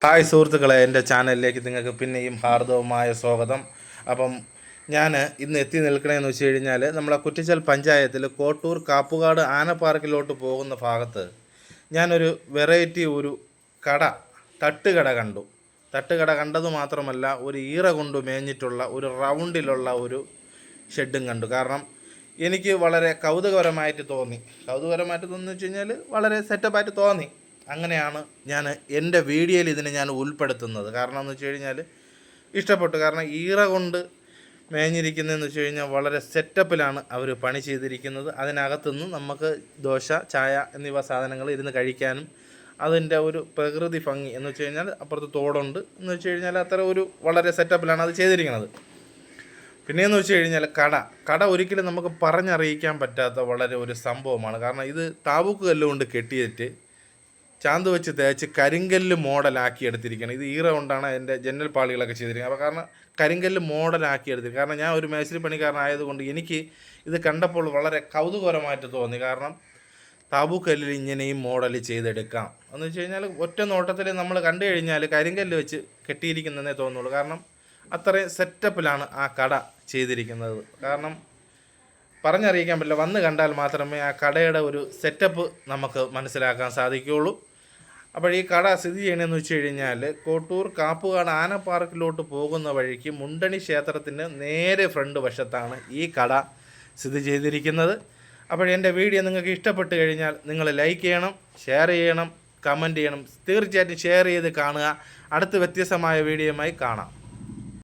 Hi സുഹൃത്തുക്കളെ, എൻ്റെ ചാനലിലേക്ക് നിങ്ങൾക്ക് പിന്നെയും ഹാർദവമായ സ്വാഗതം. അപ്പം ഞാൻ ഇന്ന് എത്തി നിൽക്കണമെന്ന് വെച്ച് കഴിഞ്ഞാൽ നമ്മളെ കുറ്റിച്ചൽ പഞ്ചായത്തിൽ കോട്ടൂർ കാപ്പുകാട് ആന പാർക്കിലോട്ട് പോകുന്ന ഭാഗത്ത് ഞാനൊരു വെറൈറ്റി ഒരു കട തട്ടുകട കണ്ടു. തട്ടുകട കണ്ടത് മാത്രമല്ല, ഒരു ഈറ കൊണ്ട് മേഞ്ഞിട്ടുള്ള ഒരു റൗണ്ടിലുള്ള ഒരു ഷെഡും കണ്ടു. കാരണം എനിക്ക് വളരെ കൗതുകപരമായിട്ട് തോന്നി വെച്ച് കഴിഞ്ഞാൽ വളരെ സെറ്റപ്പായിട്ട് തോന്നി. അങ്ങനെയാണ് ഞാൻ എൻ്റെ വീഡിയോയിൽ ഇതിനെ ഞാൻ ഉൾപ്പെടുത്തുന്നത്. കാരണം എന്ന് വെച്ച് കഴിഞ്ഞാൽ ഇഷ്ടപ്പെട്ടു. കാരണം ഈറ കൊണ്ട് മേഞ്ഞിരിക്കുന്നതെന്ന് വെച്ച് കഴിഞ്ഞാൽ വളരെ സെറ്റപ്പിലാണ് അവർ പണി ചെയ്തിരിക്കുന്നത്. അതിനകത്തുനിന്ന് നമുക്ക് ദോശ, ചായ എന്നിവ സാധനങ്ങൾ ഇരുന്ന് കഴിക്കാനും അതിൻ്റെ ഒരു പ്രകൃതി ഭംഗി എന്ന് വെച്ച് കഴിഞ്ഞാൽ അപ്പുറത്ത് തോടുണ്ട് എന്ന് വെച്ച് കഴിഞ്ഞാൽ അത്ര ഒരു വളരെ സെറ്റപ്പിലാണ് അത് ചെയ്തിരിക്കുന്നത്. പിന്നെയെന്ന് വെച്ച് കഴിഞ്ഞാൽ കട ഒരിക്കലും നമുക്ക് പറഞ്ഞറിയിക്കാൻ പറ്റാത്ത വളരെ ഒരു സംഭവമാണ്. കാരണം ഇത് താവൂക്ക് കല്ലുകൊണ്ട് കെട്ടിയിട്ട് ചാന്ത് വെച്ച് തേച്ച് കരിങ്കല്ല് മോഡലാക്കി എടുത്തിരിക്കുകയാണ്. ഇത് ഈറ കൊണ്ടാണ് അതിൻ്റെ ജനൽ പാളികളൊക്കെ ചെയ്തിരിക്കുന്നത്. അപ്പോൾ കാരണം കരിങ്കല്ല് മോഡലാക്കി എടുത്തിരിക്കുക. കാരണം ഞാൻ ഒരു മേസ്തിരി പണിക്കാരനായതുകൊണ്ട് എനിക്ക് ഇത് കണ്ടപ്പോൾ വളരെ കൗതുകപരമായിട്ട് തോന്നി. കാരണം താബൂക്കല്ലിൽ ഇങ്ങനെയും മോഡൽ ചെയ്തെടുക്കാം എന്ന് വെച്ച് കഴിഞ്ഞാൽ ഒറ്റ നോട്ടത്തിൽ നമ്മൾ കണ്ടു കഴിഞ്ഞാൽ കരിങ്കല്ല് വെച്ച് കെട്ടിയിരിക്കുന്നതേ തോന്നുള്ളൂ. കാരണം അത്രയും സെറ്റപ്പിലാണ് ആ കട ചെയ്തിരിക്കുന്നത്. കാരണം പറഞ്ഞറിയിക്കാൻ പറ്റില്ല, വന്ന് കണ്ടാൽ മാത്രമേ ആ കടയുടെ ഒരു സെറ്റപ്പ് നമുക്ക് മനസ്സിലാക്കാൻ സാധിക്കുകയുള്ളൂ. അപ്പോൾ ഈ കട സ്ഥിതി ചെയ്യണമെന്ന് വെച്ച് കഴിഞ്ഞാൽ കോട്ടൂർ കാപ്പുകാട് ആന പാർക്കിലോട്ട് പോകുന്ന വഴിക്ക് മുണ്ടണി ക്ഷേത്രത്തിൻ്റെ നേരെ ഫ്രണ്ട് വശത്താണ് ഈ കട സ്ഥിതി ചെയ്തിരിക്കുന്നത്. അപ്പോൾ എൻ്റെ വീഡിയോ നിങ്ങൾക്ക് ഇഷ്ടപ്പെട്ട് കഴിഞ്ഞാൽ നിങ്ങൾ ലൈക്ക് ചെയ്യണം, ഷെയർ ചെയ്യണം, കമൻറ്റ് ചെയ്യണം. തീർച്ചയായിട്ടും ഷെയർ ചെയ്ത് കാണുക. അടുത്ത വ്യത്യസ്തമായ വീഡിയോയുമായി കാണാം.